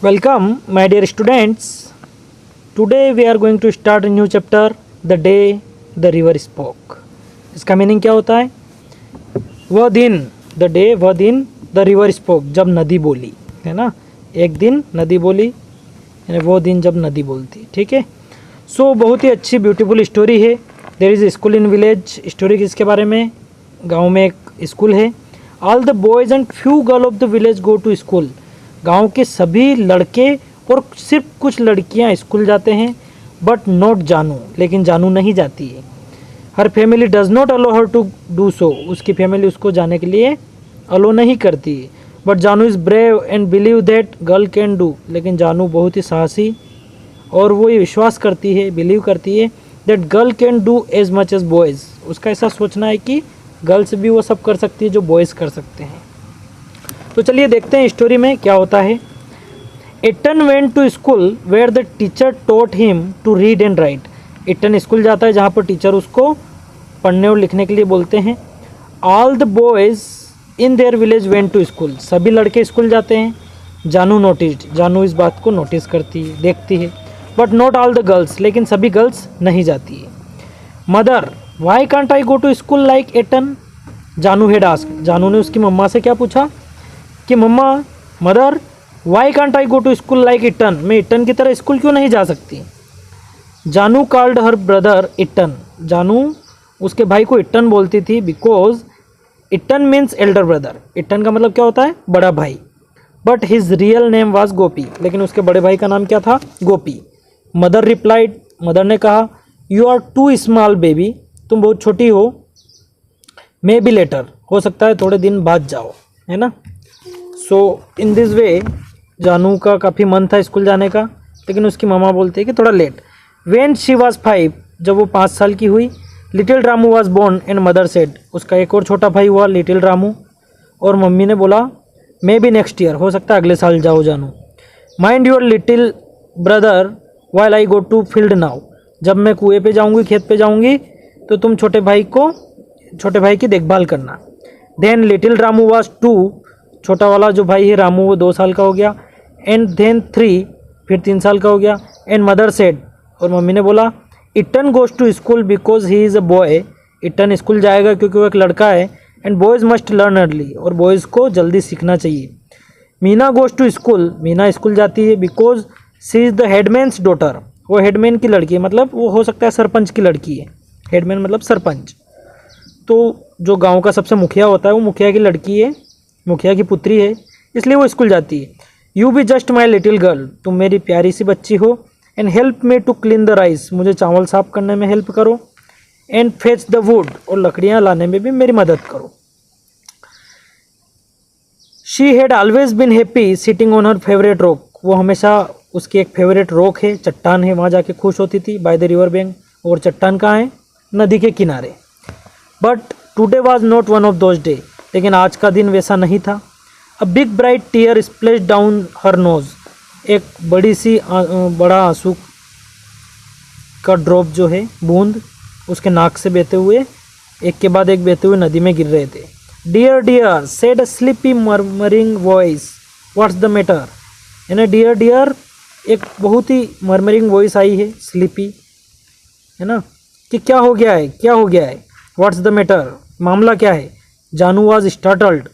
Welcome, my dear students. Today we are going to start a new chapter, The Day the River Spoke. इसका meaning क्या होता है? वह दिन, the day, वह दिन द रिवर स्पोक, जब नदी बोली, है ना। एक दिन नदी बोली, यानी वो दिन जब नदी बोलती, ठीक है। सो बहुत ही अच्छी ब्यूटीफुल स्टोरी है। There is school in village. Story किसके बारे में? गांव में एक स्कूल है। All the boys and few girl of the village go to school. गांव के सभी लड़के और सिर्फ कुछ लड़कियां स्कूल जाते हैं, बट नॉट जानू, लेकिन जानू नहीं जाती है। हर family does not allow her to do so. उसकी फैमिली उसको जाने के लिए अलो नहीं करती है। बट जानू is brave and believe that girl can do. लेकिन जानू बहुत ही साहसी और वो ये विश्वास करती है, बिलीव करती है that girl can do as much as boys. उसका ऐसा सोचना है कि गर्ल्स भी वो सब कर सकती है जो बॉयज़ कर सकते हैं। तो चलिए देखते हैं स्टोरी में क्या होता है। Eton went to school where the teacher taught him to read and write. Eton school जाता है जहाँ पर टीचर उसको पढ़ने और लिखने के लिए बोलते हैं। All the boys in their village went to school. सभी लड़के स्कूल जाते हैं। जानू नोटिस्ड, जानू इस बात को नोटिस करती है, देखती है। But not all the girls, लेकिन सभी गर्ल्स नहीं जाती है। Mother, why can't I go to school like Ettan? Janu had asked. Janu ने उसकी मम्मा से क्या पूछा कि मम्मा, mother, why can't I go to school like Ettan? मैं इटन की तरह स्कूल क्यों नहीं जा सकती? जानू कॉल्ड हर ब्रदर इटन। जानू उसके भाई को इटन बोलती थी because Ettan means elder brother. Ettan का मतलब क्या होता है? बड़ा भाई। But his real name was Gopi. लेकिन उसके बड़े भाई का नाम क्या था? गोपी। मदर रिप्लाइड, मदर ने कहा, you are too small baby. तुम बहुत छोटी हो। मे बी लेटर, हो सकता है थोड़े दिन बाद जाओ, है ना। सो इन दिस वे जानू का काफ़ी मन था स्कूल जाने का, लेकिन उसकी मम्मा बोलती है कि थोड़ा लेट। वेन शी वॉज 5, जब वो 5 साल की हुई, little Ramu was born and mother said. उसका एक और छोटा भाई हुआ, लिटिल रामू, और मम्मी ने बोला, मे बी नेक्स्ट ईयर, हो सकता है अगले साल जाओ Janu. Mind your little brother while I go to field now. जब मैं कुएँ पे जाऊँगी, खेत पे जाऊँगी, तो तुम छोटे भाई की देखभाल करना। देन लिटिल रामू वॉज 2, छोटा वाला जो भाई है रामू वो 2 साल का हो गया। एंड देन 3, फिर 3 साल का हो गया। एंड मदर सेड, और मम्मी ने बोला, Ettan goes to school because he is a boy. Ettan school जाएगा क्योंकि वो एक लड़का है। And boys must learn early, और बॉयज़ को जल्दी सीखना चाहिए। Meena goes to school, Meena school जाती है because she is the headman's daughter. वो हेडमैन की लड़की है, मतलब वो हो सकता है सरपंच की लड़की है। हेडमैन मतलब सरपंच। तो जो गाँव का सबसे मुखिया होता है वो मुखिया की लड़की है, मुखिया की पुत्री है, इसलिए वो स्कूल जाती है। You be just my little girl, तुम मेरी प्यारी सी बच्ची हो। And help me to clean the rice, मुझे चावल साफ करने में हेल्प करो। एंड फेच द वुड, और लकड़ियाँ लाने में भी मेरी मदद करो। She had always been happy sitting on her favourite rock. वो हमेशा, उसकी एक फेवरेट रॉक है, चट्टान है, वहाँ जाके खुश होती थी, बाय द रिवर बैंक। और चट्टान कहाँ है? नदी के किनारे। But today was not one of those day, लेकिन आज का दिन वैसा नहीं था। A big bright tear splash down her nose. एक बड़ा आंसू का ड्रॉप जो है, बूंद, उसके नाक से बहते हुए एक के बाद एक बहते हुए नदी में गिर रहे थे। Dear dear said a sleepy murmuring voice, what's the matter? यानी डियर डियर, एक बहुत ही मर्मरिंग वॉइस आई है, स्लीपी, है ना, कि क्या हो गया है, क्या हो गया है? व्हाट्स द मैटर, मामला क्या है? जानू वॉज स्टार्टल्ड,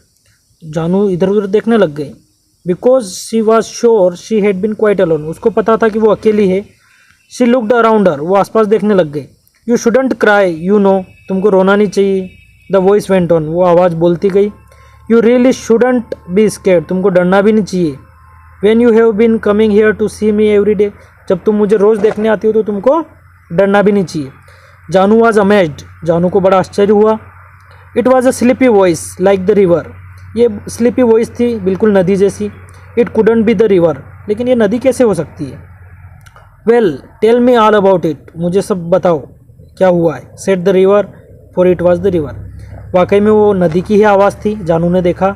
जानू इधर उधर देखने लग गई। Because she was sure she had been quite alone, उसको पता था कि वो अकेली है। शी लुक्ड अराउंड हर, वो आसपास देखने लग गई। You shouldn't cry, you know, तुमको रोना नहीं चाहिए। द वॉइस वेंट ऑन, वो आवाज़ बोलती गई। You really shouldn't be scared, तुमको डरना भी नहीं चाहिए। When you have been coming here to see me every day, जब तुम मुझे रोज़ देखने आती हो तो तुमको डरना भी नहीं चाहिए। जानू वॉज अमेज्ड, जानू को बड़ा आश्चर्य हुआ। It was a sleepy voice like the river, ये स्लीपी वॉइस थी, बिल्कुल नदी जैसी। It couldn't be the river, लेकिन ये नदी कैसे हो सकती है? Well tell me all about it, मुझे सब बताओ क्या हुआ है। Said the river, for it was the river. वाकई में वो नदी की ही आवाज़ थी। जानू ने देखा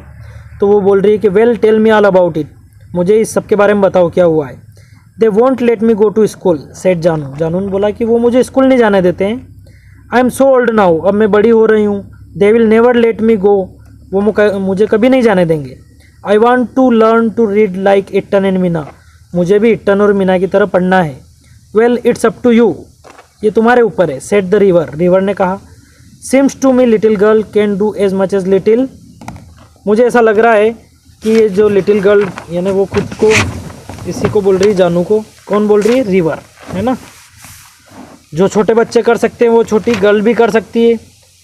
तो वो बोल रही है कि well tell me all about it, मुझे इस सब के बारे में बताओ क्या हुआ है। They won't let me go to school, said Janu. Janu ने बोला कि वो मुझे स्कूल नहीं जाने देते हैं। I am so old now, अब मैं बड़ी हो रही हूँ। They will never let me go, वो मुझे कभी नहीं जाने देंगे। I want to learn to read like Ettan and Meena, मुझे भी इट्टन और मीना की तरह पढ़ना है। Well it's up to you, ये तुम्हारे ऊपर है, सेड द रिवर, रिवर ने कहा। Seems to me little girl can do as much as little, मुझे ऐसा लग रहा है कि ये जो लिटिल गर्ल यानी वो खुद को इसी को बोल रही है, जानू को। कौन बोल रही है? रिवर, है ना। जो छोटे बच्चे कर सकते हैं वो छोटी गर्ल भी कर सकती है।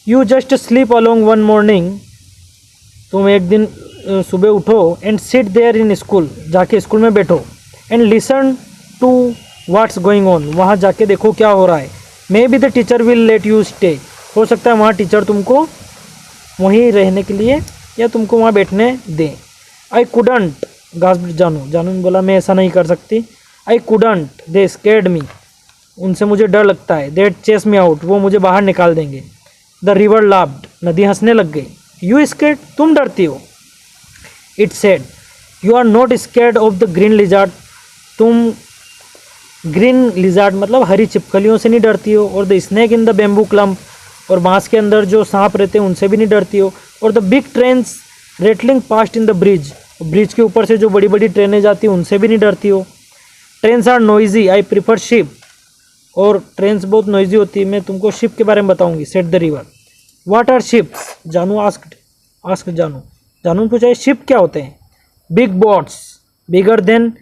You just slip along one morning, तुम एक दिन सुबह उठो and sit there in school, जाके स्कूल में बैठो, and listen to what's going on, वहाँ जाके देखो क्या हो रहा है। Maybe the teacher will let you stay, हो सकता है वहाँ टीचर तुमको वहीं रहने के लिए या तुमको वहाँ बैठने दें। आई कुडंट, जानू ने बोला मैं ऐसा नहीं कर सकती। आई कुडंट, दे स्केर्ड मी, उनसे मुझे डर लगता है। देट चेस मी आउट, वो मुझे बाहर निकाल देंगे। द रिवर लाफ्ड, नदी हंसने लग गई। यू स्केर्ड, तुम डरती हो। It said you are not scared of the green lizard, तुम ग्रीन लिजार्ड मतलब हरी छिपकलियों से नहीं डरती हो। और the snake in the bamboo clump, और बांस के अंदर जो सांप रहते हैं उनसे भी नहीं डरती हो। और the big trains rattling past in the bridge, bridge के ऊपर से जो बड़ी बड़ी ट्रेनें जाती हैं उनसे भी नहीं डरती हो। Trains are noisy, I prefer ship, और ट्रेन्स बहुत नॉइजी होती है, मैं तुमको शिप के बारे में बताऊंगी। Said the river. What are ships, Janu asked Janu ने पूछा शिप क्या होते हैं? Big boats bigger than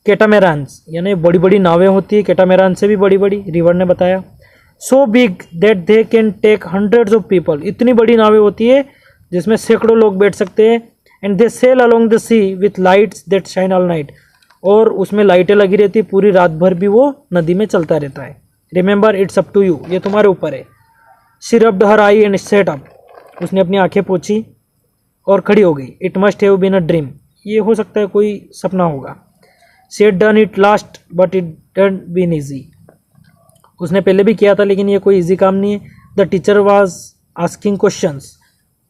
catamarans, यानी बड़ी बड़ी नावें होती है, कैटामेरान से भी बड़ी बड़ी, रिवर ने बताया। So big that they can take hundreds of people, इतनी बड़ी नावें होती है जिसमें सैकड़ों लोग बैठ सकते हैं। And they sail along the sea with lights that shine all night, और उसमें लाइटें लगी रहती, पूरी रात भर भी वो नदी में चलता रहता है। Remember it's up to you, ये तुम्हारे ऊपर है। She rubbed her eye and sat up, उसने अपनी आंखें पोंछी और खड़ी हो गई। It must have been a dream, ये हो सकता है कोई सपना होगा। She had done it last but it had been easy, उसने पहले भी किया था लेकिन ये कोई इजी काम नहीं है। The teacher was asking questions,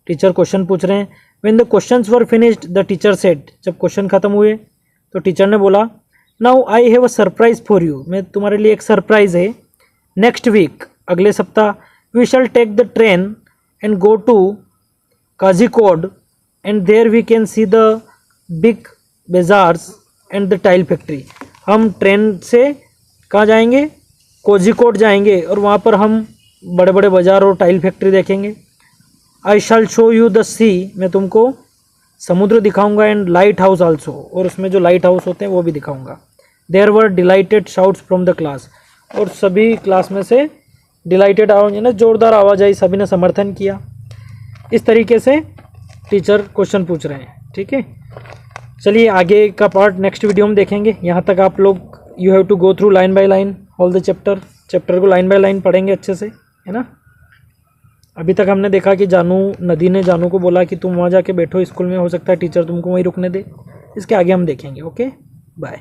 teacher question पूछ रहे हैं। When the questions were finished the teacher said, जब क्वेश्चन खत्म हुए तो टीचर ने बोला now I have a surprise for you, मैं तुम्हारे लिए एक सरप्राइज है। नेक्स्ट वीक, अगले सप्ताह, we shall take the train and go to Kozhikode and there we can see the big bazaars and the tile factory, हम ट्रेन से कहाँ जाएंगे? कोझिकोड जाएंगे और वहाँ पर हम बड़े बड़े बाजार और टाइल फैक्ट्री देखेंगे। आई शैल शो यू द सी, मैं तुमको समुद्र दिखाऊंगा, एंड लाइट हाउस आल्सो, और उसमें जो लाइट हाउस होते हैं वो भी दिखाऊंगा। There were delighted shouts from the class, और सभी क्लास में से डिलाइटेड आवाज यानी जोरदार आवाज़ आई, सभी ने समर्थन किया। इस तरीके से टीचर क्वेश्चन पूछ रहे हैं। ठीक है, चलिए आगे का पार्ट नेक्स्ट वीडियो में देखेंगे। यहाँ तक आप लोग you have to go through line by line all the chapter को लाइन बाय लाइन पढ़ेंगे अच्छे से, है ना। अभी तक हमने देखा कि नदी ने जानू को बोला कि तुम वहाँ जाके बैठो स्कूल में, हो सकता है टीचर तुमको वहीं रुकने दे। इसके आगे हम देखेंगे। Okay, bye.